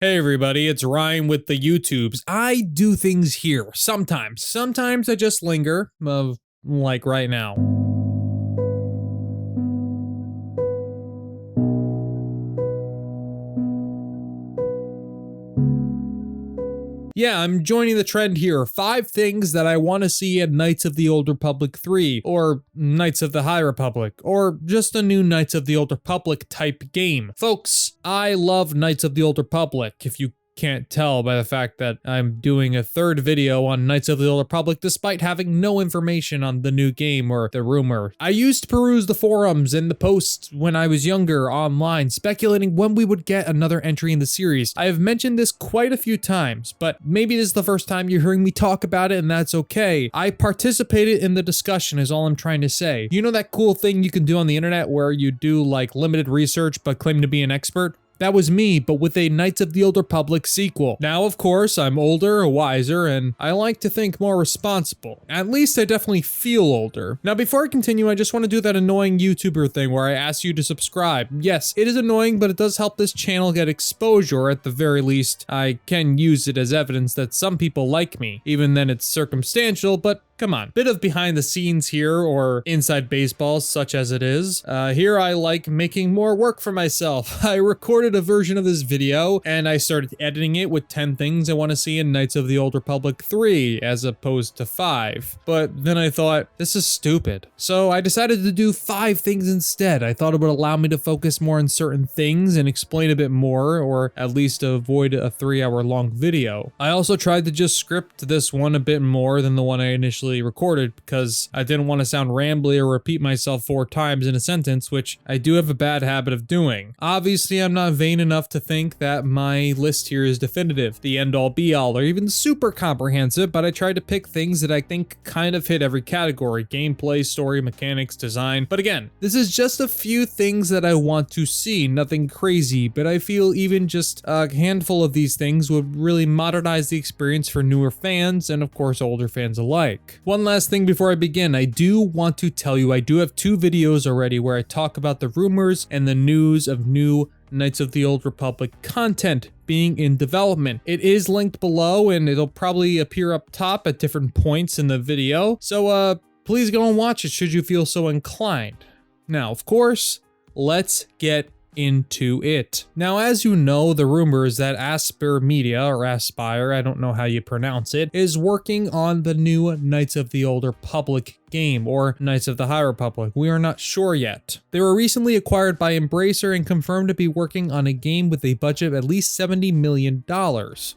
Hey everybody, it's Ryan with the YouTubes. I do things here sometimes. Sometimes I just linger, like right now. Yeah, I'm joining the trend here. 5 things that I want to see in Knights of the Old Republic 3, or Knights of the High Republic, or just a new Knights of the Old Republic type game. Folks, I love Knights of the Old Republic, if you can't tell by the fact that I'm doing a third video on Knights of the Old Republic despite having no information on the new game or the rumor. I used to peruse the forums and the posts when I was younger online, speculating when we would get another entry in the series. I have mentioned this quite a few times, but maybe this is the first time you're hearing me talk about it, and that's okay. I participated in the discussion is all I'm trying to say. You know that cool thing you can do on the internet where you do like limited research but claim to be an expert? That was me, but with a Knights of the Old Republic sequel. Now, of course, I'm older, wiser, and I like to think more responsible. At least I definitely feel older. Now, before I continue, I just want to do that annoying YouTuber thing where I ask you to subscribe. Yes, it is annoying, but it does help this channel get exposure. At the very least, I can use it as evidence that some people like me. Even then, it's circumstantial, but come on. Bit of behind the scenes here, or inside baseball, such as it is. Here I like making more work for myself. I recorded a version of this video, and I started editing it with 10 things I want to see in Knights of the Old Republic 3, as opposed to 5. But then I thought, this is stupid. So I decided to do 5 things instead. I thought it would allow me to focus more on certain things and explain a bit more, or at least avoid a 3-hour long video. I also tried to just script this one a bit more than the one I initially recorded because I didn't want to sound rambly or repeat myself 4 times in a sentence, which I do have a bad habit of doing. Obviously, I'm not vain enough to think that my list here is definitive, the end-all be-all, or even super comprehensive, but I tried to pick things that I think kind of hit every category: gameplay, story, mechanics, design. But again, this is just a few things that I want to see, nothing crazy, but I feel even just a handful of these things would really modernize the experience for newer fans and of course older fans alike. One last thing before I begin, I do want to tell you I do have 2 videos already where I talk about the rumors and the news of new Knights of the Old Republic content being in development. It is linked below and it'll probably appear up top at different points in the video, so please go and watch it should you feel so inclined. Now, of course, let's get into it. Now, as you know, the rumor is that Aspyr Media, or Aspyr, I don't know how you pronounce it, is working on the new Knights of the Old Republic game, or Knights of the High Republic. We are not sure yet. They were recently acquired by Embracer and confirmed to be working on a game with a budget of at least $70 million.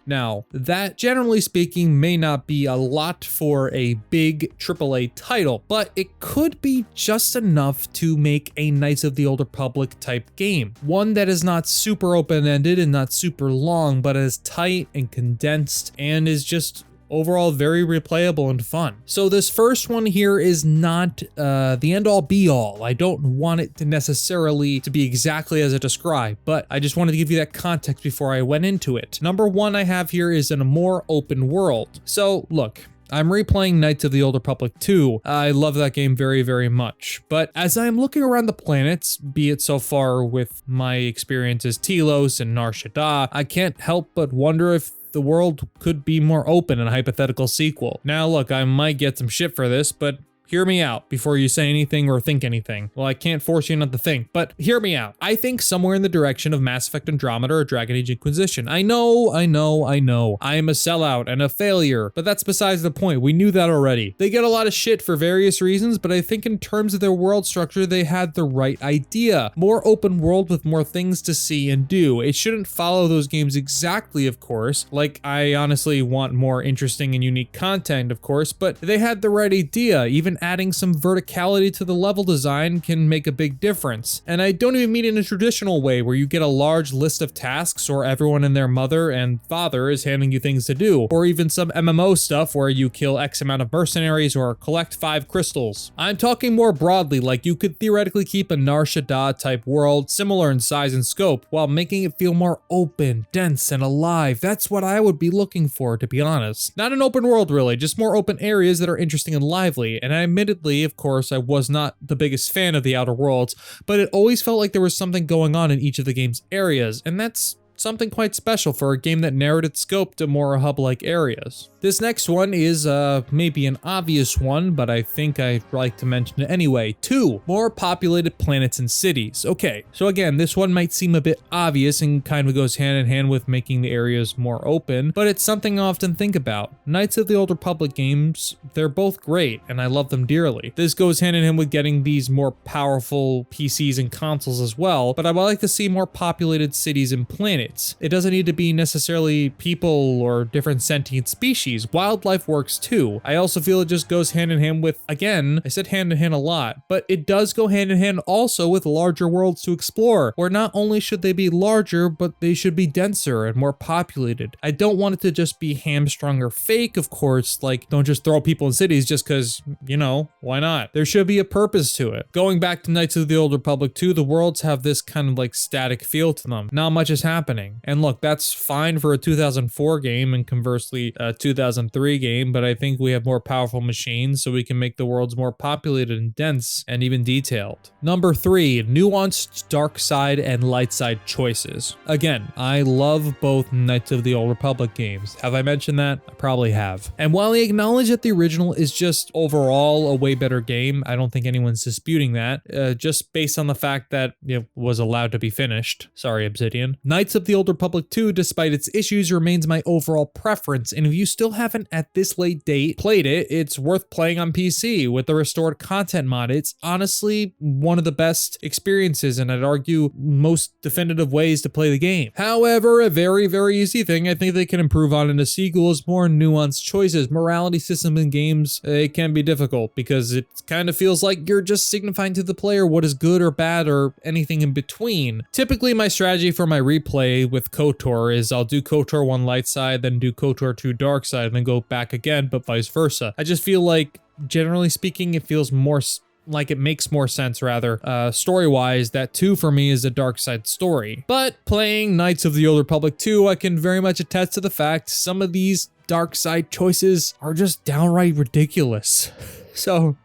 Now, that generally speaking may not be a lot for a big AAA title, but it could be just enough to make a Knights of the Old Republic type game. One that is not super open-ended and not super long, but is tight and condensed and is just overall very replayable and fun. So this first one here is not the end-all be-all. I don't want it to necessarily to be exactly as I described, but I just wanted to give you that context before I went into it. Number 1 I have here is in a more open world. So look, I'm replaying Knights of the Old Republic 2. I love that game very, very much. But as I'm looking around the planets, be it so far with my experience as Telos and Nar Shaddaa, I can't help but wonder if the world could be more open in a hypothetical sequel. Now look, I might get some shit for this, but hear me out before you say anything or think anything. Well, I can't force you not to think, but hear me out. I think somewhere in the direction of Mass Effect Andromeda or Dragon Age Inquisition. I know. I am a sellout and a failure, but that's besides the point. We knew that already. They get a lot of shit for various reasons, but I think in terms of their world structure, they had the right idea. More open world with more things to see and do. It shouldn't follow those games exactly, of course. Like, I honestly want more interesting and unique content, of course, but they had the right idea. Even adding some verticality to the level design can make a big difference. And I don't even mean in a traditional way where you get a large list of tasks or everyone and their mother and father is handing you things to do, or even some MMO stuff where you kill X amount of mercenaries or collect 5 crystals. I'm talking more broadly, like you could theoretically keep a Nar Shaddaa type world similar in size and scope while making it feel more open, dense, and alive. That's what I would be looking for, to be honest. Not an open world really, just more open areas that are interesting and lively. And I admittedly, of course, I was not the biggest fan of the Outer Worlds, but it always felt like there was something going on in each of the game's areas, and that's something quite special for a game that narrowed its scope to more hub-like areas. This next one is maybe an obvious one, but I think I'd like to mention it anyway. 2 more populated planets and cities. Okay, so again, this one might seem a bit obvious and kind of goes hand in hand with making the areas more open, but it's something I often think about. Knights of the Old Republic games, they're both great, and I love them dearly. This goes hand in hand with getting these more powerful PCs and consoles as well, but I would like to see more populated cities and planets. It doesn't need to be necessarily people or different sentient species. Wildlife works too. I also feel it just goes hand in hand with, again, I said hand in hand a lot, but it does go hand in hand also with larger worlds to explore, where not only should they be larger, but they should be denser and more populated. I don't want it to just be hamstrung or fake, of course, like don't just throw people in cities just because, you know, why not? There should be a purpose to it. Going back to Knights of the Old Republic 2, the worlds have this kind of like static feel to them. Not much is happening. And look, that's fine for a 2004 game and conversely a 2003 game, but I think we have more powerful machines so we can make the worlds more populated and dense and even detailed. Number 3, nuanced dark side and light side choices. Again, I love both Knights of the Old Republic games. Have I mentioned that? I probably have. And while I acknowledge that the original is just overall a way better game, I don't think anyone's disputing that, just based on the fact that it was allowed to be finished. Sorry, Obsidian. Knights of the Old Republic 2, despite its issues, remains my overall preference, and if you still haven't at this late date played it, it's worth playing on PC with the restored content mod. It's honestly one of the best experiences, and I'd argue most definitive ways to play the game. However, a very, very easy thing I think they can improve on in a sequel is more nuanced choices. Morality system in games, it can be difficult because it kind of feels like you're just signifying to the player what is good or bad or anything in between. Typically, my strategy for my replay with KOTOR is I'll do KOTOR 1 light side, then do KOTOR 2 dark side, and then go back again, but vice versa. I just feel like, generally speaking, it feels more like it makes more sense rather, story-wise, that 2 for me is a dark side story. But playing Knights of the Old Republic 2, I can very much attest to the fact some of these dark side choices are just downright ridiculous. So,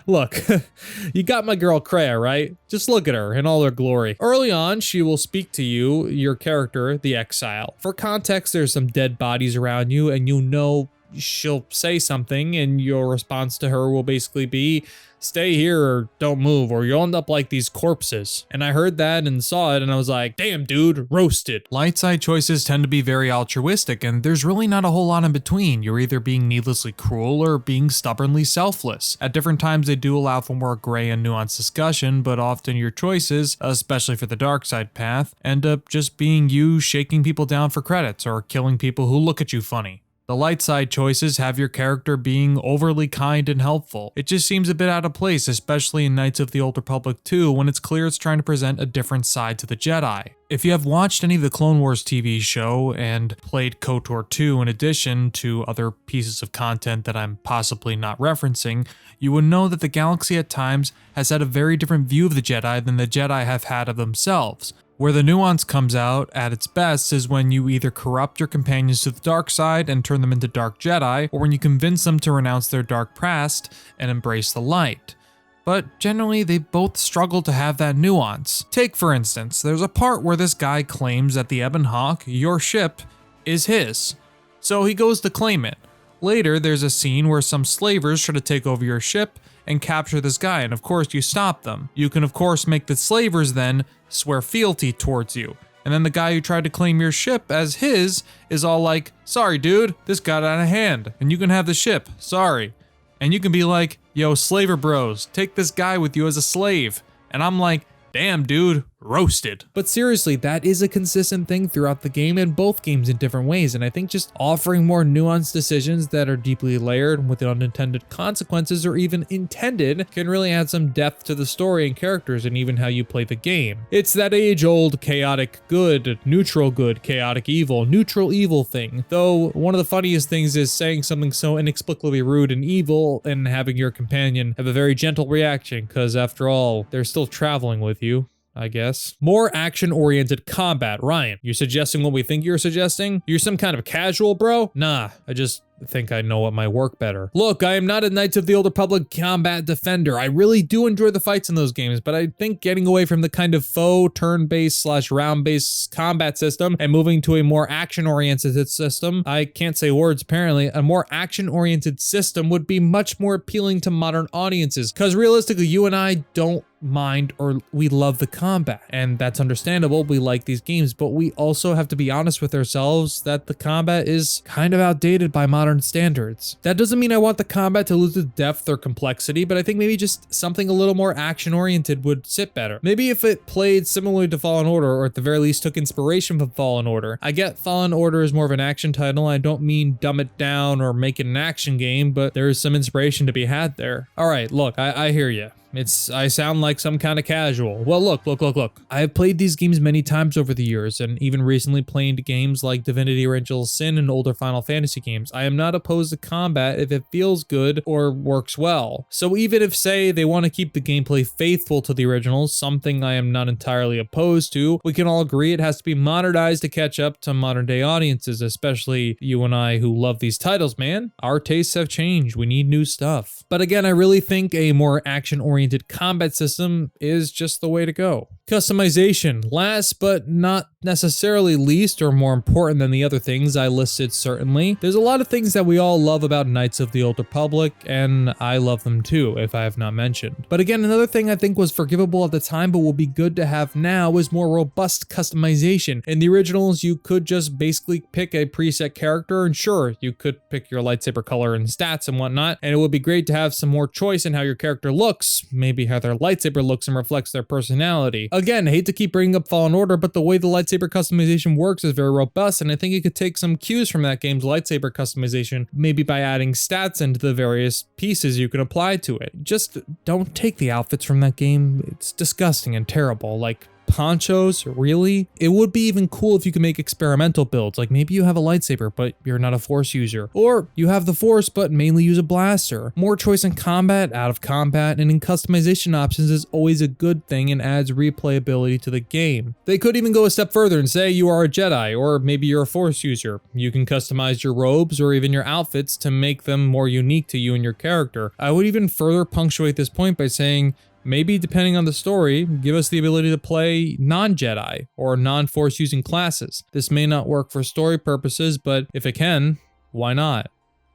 look, you got my girl Kreia, right? Just look at her in all her glory. Early on, she will speak to you, your character, the exile. For context, there's some dead bodies around you, and you know she'll say something, and your response to her will basically be, stay here or don't move, or you'll end up like these corpses. And I heard that and saw it, and I was like, damn dude, roasted. Light side choices tend to be very altruistic, and there's really not a whole lot in between. You're either being needlessly cruel or being stubbornly selfless. At different times, they do allow for more gray and nuanced discussion, but often your choices, especially for the dark side path, end up just being you shaking people down for credits or killing people who look at you funny. The light side choices have your character being overly kind and helpful. It just seems a bit out of place, especially in Knights of the Old Republic 2, when it's clear it's trying to present a different side to the Jedi. If you have watched any of the Clone Wars TV show and played KOTOR 2 in addition to other pieces of content that I'm possibly not referencing, you would know that the galaxy at times has had a very different view of the Jedi than the Jedi have had of themselves. Where the nuance comes out at its best is when you either corrupt your companions to the dark side and turn them into dark Jedi, or when you convince them to renounce their dark past and embrace the light. But generally, they both struggle to have that nuance. Take, for instance, there's a part where this guy claims that the Ebon Hawk, your ship, is his. So he goes to claim it. Later, there's a scene where some slavers try to take over your ship and capture this guy, and of course you stop them. You can of course make the slavers then swear fealty towards you. And then the guy who tried to claim your ship as his is all like, sorry dude, this got out of hand, and you can have the ship, sorry. And you can be like, yo slaver bros, take this guy with you as a slave. And I'm like, damn dude, roasted. But seriously, that is a consistent thing throughout the game and both games in different ways, and I think just offering more nuanced decisions that are deeply layered with unintended consequences or even intended can really add some depth to the story and characters and even how you play the game. It's that age-old chaotic good, neutral good, chaotic evil, neutral evil thing. Though one of the funniest things is saying something so inexplicably rude and evil and having your companion have a very gentle reaction, because after all, they're still traveling with you, I guess. More action-oriented combat. Ryan, you're suggesting what we think you're suggesting? You're some kind of casual bro? Nah, I just think I know what might work better. Look, I am not a Knights of the Old Republic combat defender. I really do enjoy the fights in those games, but I think getting away from the kind of faux turn-based / round-based combat system and moving to a more action-oriented system, I can't say words apparently, a more action-oriented system would be much more appealing to modern audiences, because realistically, you and I don't mind, or we love the combat, and that's understandable. We like these games, but we also have to be honest with ourselves that the combat is kind of outdated by modern standards. That doesn't mean I want the combat to lose its depth or complexity, but I think maybe just something a little more action oriented would sit better. Maybe if it played similarly to Fallen Order, or at the very least took inspiration from Fallen Order. I get Fallen Order is more of an action title. I don't mean dumb it down or make it an action game, but there is some inspiration to be had there. All right, look, I hear you. I sound like some kind of casual. Well, look. I have played these games many times over the years, and even recently played games like Divinity Original Sin and older Final Fantasy games. I am not opposed to combat if it feels good or works well. So even if, say, they want to keep the gameplay faithful to the originals, something I am not entirely opposed to, we can all agree it has to be modernized to catch up to modern day audiences, especially you and I who love these titles, man. Our tastes have changed. We need new stuff. But again, I really think a more action-oriented combat system is just the way to go. Customization, last but not necessarily least or more important than the other things I listed certainly. There's a lot of things that we all love about Knights of the Old Republic, and I love them too, if I have not mentioned. But again, another thing I think was forgivable at the time but will be good to have now is more robust customization. In the originals, you could just basically pick a preset character, and sure, you could pick your lightsaber color and stats and whatnot, and it would be great to have some more choice in how your character looks, maybe how their lightsaber looks and reflects their personality. Again, I hate to keep bringing up Fallen Order, but the way the lightsaber customization works is very robust, and I think you could take some cues from that game's lightsaber customization, maybe by adding stats into the various pieces you can apply to it. Just don't take the outfits from that game. It's disgusting and terrible. Like, ponchos, really? It would be even cool if you could make experimental builds, like maybe you have a lightsaber but you're not a force user, or you have the force but mainly use a blaster. More choice in combat, out of combat, and in customization options is always a good thing and adds replayability to the game. They could even go a step further and say you are a Jedi, or maybe you're a force user. You can customize your robes or even your outfits to make them more unique to you and your character. I would even further punctuate this point by saying, maybe, depending on the story, give us the ability to play non-Jedi or non-Force using classes. This may not work for story purposes, but if it can, why not?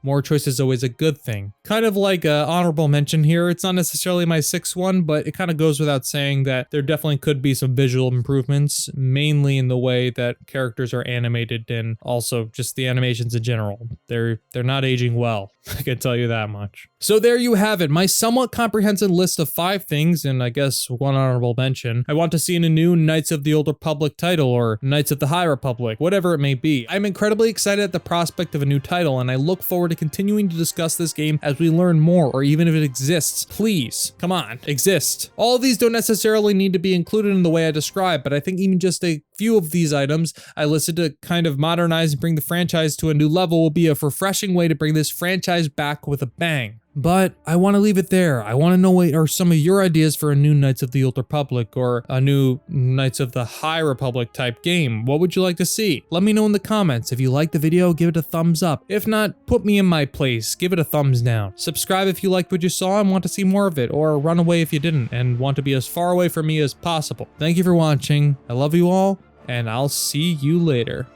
More choice is always a good thing. Kind of like an honorable mention here, it's not necessarily my sixth one, but it kind of goes without saying that there definitely could be some visual improvements, mainly in the way that characters are animated and also just the animations in general. They're not aging well, I can tell you that much. So there you have it, my somewhat comprehensive list of 5 things, and I guess one honorable mention, I want to see in a new Knights of the Old Republic title, or Knights of the High Republic, whatever it may be. I'm incredibly excited at the prospect of a new title, and I look forward to continuing to discuss this game as we learn more, or even if it exists. Please, come on, exist. All of these don't necessarily need to be included in the way I described, but I think even just a few of these items I listed to kind of modernize and bring the franchise to a new level will be a refreshing way to bring this franchise back with a bang. But I want to leave it there. I want to know what are some of your ideas for a new Knights of the Old Republic or a new Knights of the High Republic type game. What would you like to see? Let me know in the comments. If you liked the video, give it a thumbs up. If not, put me in my place. Give it a thumbs down. Subscribe if you liked what you saw and want to see more of it, or run away if you didn't and want to be as far away from me as possible. Thank you for watching. I love you all, and I'll see you later.